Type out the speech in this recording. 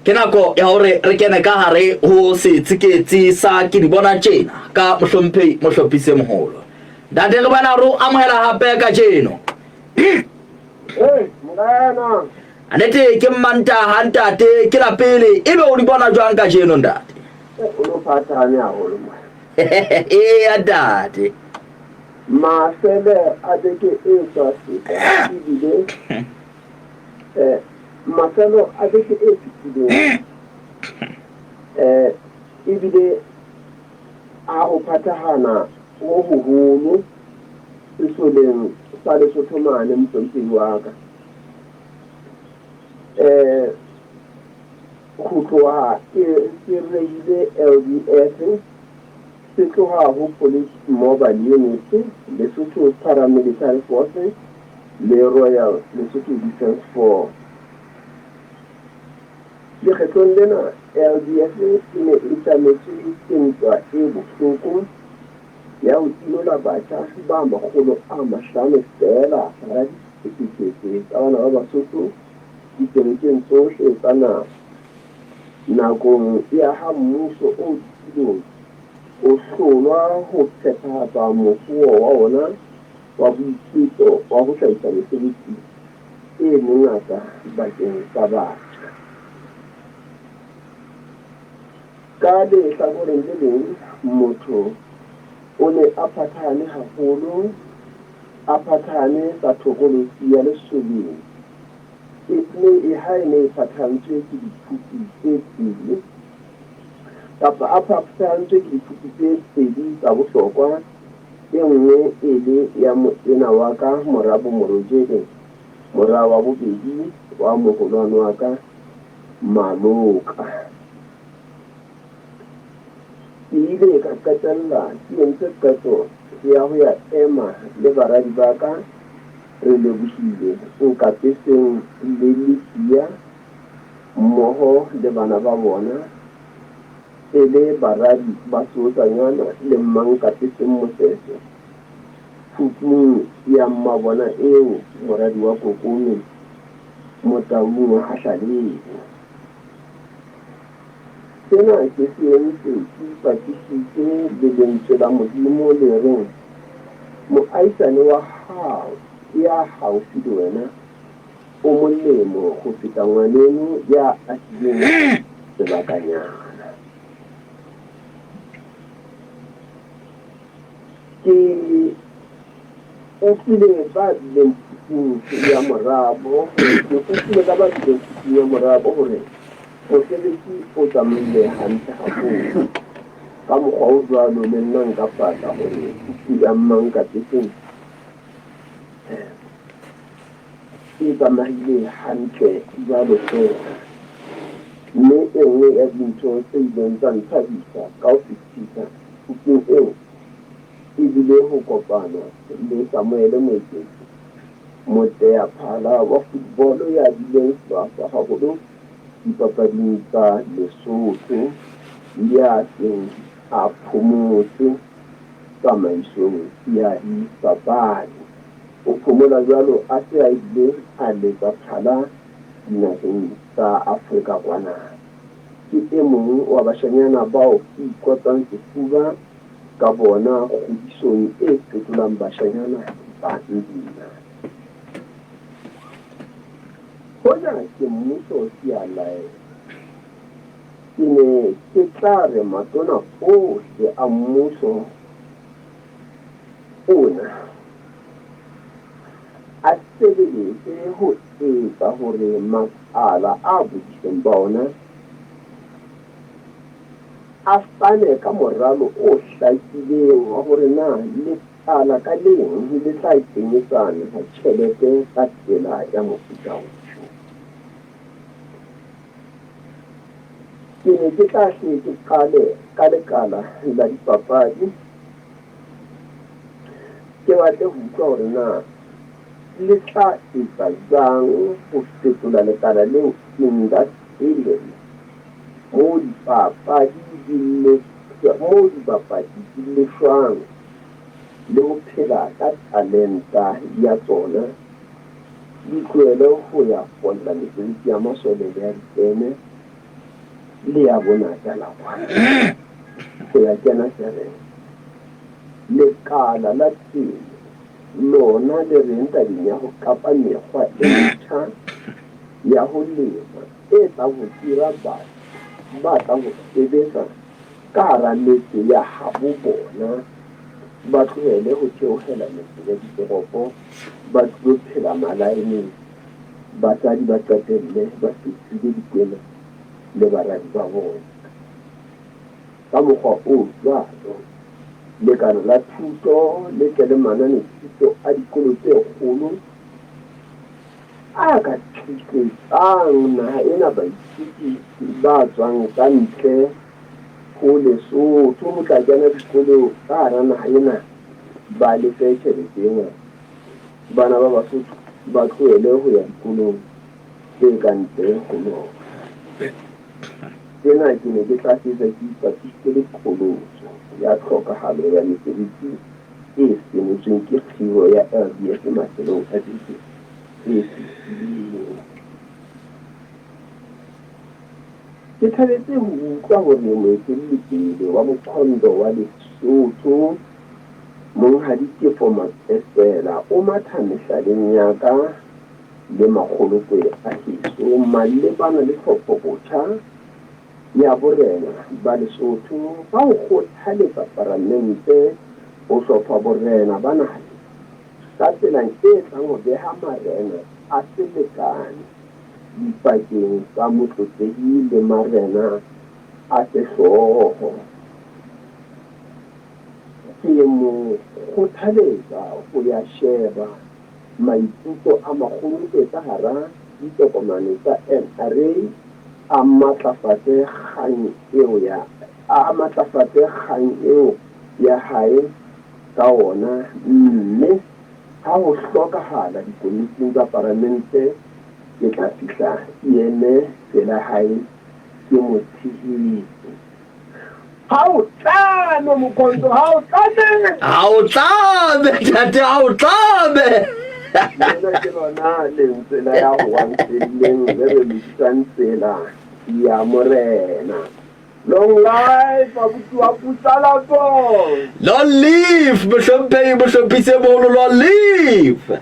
ke nako ya hore re kene ka hare ho setsiketsi sa ke di bona tjena ka mohlomphehi mohlophise moholo ntate re bana ro amohela hape ka tjeno Mngana anete ke Mantaha ntate ke la pele ebe o di bona jwang ka tjeno ntate o lo phathane haholo mma ya ntate masele a beke e tswa seka ebile maselo a beke e fitileng ebile a ho phathahana ho boholo sesoleng sa Lesotho mane motsompedi wa ka go tloha ke reile LDF se tloha ho Police Mobile Unit Lesotho Paramilitary Forces le Royal Lesotho Defence Force le kgetlong lena LDF e ne e tlametse ke ntwa e bohloko ya ho tinola batjha ba 500 fela hara ditekete tsa bana ba Basotho dikerekeng tsohle tsa naha nakong ya ha mmuso o tiileng o hlolwa ho phethahatsa mofuo wa ona wa boikwetlo wa ho hlahisa mesebetsi e mengata bakeng sa batjha ka lehlakoreng le leng motho o ne a phathane haholo a phathane ka thokolosi ya lesobeng e haene e phathantswe ke diphuti tse pedi kapa a phathantswe ke diphuti tse pedi tsa bohlokwa e nngwe e le ya motena wa ka Morabo Morojele mora wa bobedi wa moholwane wa ka Maloka ile ka qetella ke ntse qeto ya ho ya ema le baradi ba ka re lebohile nka peseng le Lidia mmoho le bana ba bona e le baradi ba sotsanyana le mmanka peseng Mosese futung ya mmabona eo moradi wa Kokome Motaung wa Hashaleng sena ke se entse ke patisitse le lentswe la Modimo le reng moahisane wa hao ya haufi le wena o molemo go feta ngwaneno ya atileng sebakanyana ke utlwile ba dileng phuputso ya morabo ke utlwile ka ba dileng phuputso ya morabo hore mosebetsi o tsamaile hantle haholo ka mokgwa o jwalo le nna nka fata hore phuputso ya mmanka peseng e tsamaile hantle jwalo fela mme e nngwe ya dintho tse ileng tsa nthabisa ka ho fetisisa phupung eo e bile ho kopana le Samuel Moeketsi moteaphala wa football ya dileng hlwahlwa haholo dipapading tsa Lesotho ya seng a phomotse tsamaisong ya dipapadi o phomola jwalo a se a ile a letsa phala dinaheng tsa Afrika kwana ke e mong wa bashanyana bao ikotsang sefuba ka bona kgodisong e fetolang bashanyana ba Ndina hona ke mmuso sialae ke ne ke tla re matona ohle a mmuso ona a sebeletse ho etsa hore masala a bodiseng bona a fane ka moralo o hlakileng wa hore na le tsala ka leng le tla ikenyetsana ha tjhelete ka tsela ya mofuta ona ke ne ke tla hle ke qale ka lekala la dipapadi ke batle ho utlwa hore na le tla etsa jwang ho fetola lekala leo indastri mo dipapadi di lefshwang le ho phela ka talenta ya tsona di tlohele ho ya folla mesebetsi ya masole le ya ditene le ya bona jala kwa go ya kena jareng lekala la temo lona le renta ya go kapa mekgwa e ntšha ya go lema e tla go dira batho ba tla go sebetsa ka hara metse ya habo bona ba tlohele go theogela metse ya ditoropo ba tlo phela malaeneng batsadi ba qetelle ba fetile dikwena le baradi ba bona ka mokgwa o jwalo lekala la thuto le ke le mananethuto a dikolo tse kgolo a ka thusetsang naha ena baithuti ba tswang ka ntle go Lesotho go tla kena dikolo ka hara naha ena ba lefe tšhelete e ngata bana ba Basotho ba tlohele go ya dikolong tse ka ntle go lona tsena ke ne ke tla setsa ke ipapisitse le qholotso ya tlhokagalo ya mesebetsi e senetsweng ke kgiro ya LDF mafelong a beke e fetileng. Ke thabetse ho utlwa hore moeteledipele wa Mokhondo wa Lesotho Monghadi Tefo Maqesela o matha mehlaleng ya ka le makgolokwe a heso malebana le tlhophobotjha ya borena ba Lesotho ba ho kgothaletsa Palamente ho hlopha borena ba naha ka tsela e tlang ho beha marena a selekane dipakeng tsa motlotlehi le marena a sehlooho. Ke mo kgothaletsa ho ya sheba maikutlo a makgolo ka hara ditokomane tsa NRA a matlafatse kgang eo ya hae ka ona mme ha ho hlokahala dikomiting tsa Palamente ke tla fihla ene fela hae ke mo tshehetse. Ha o tlame Mokhondo, ha o tlame tate, ha o tlame Nna ke lona lentsela ya go wantselleng le re lebisang tsela ya morena. Long life abuti wa Putsalatso. Long live Moshomphei Moshophise moholo, long live.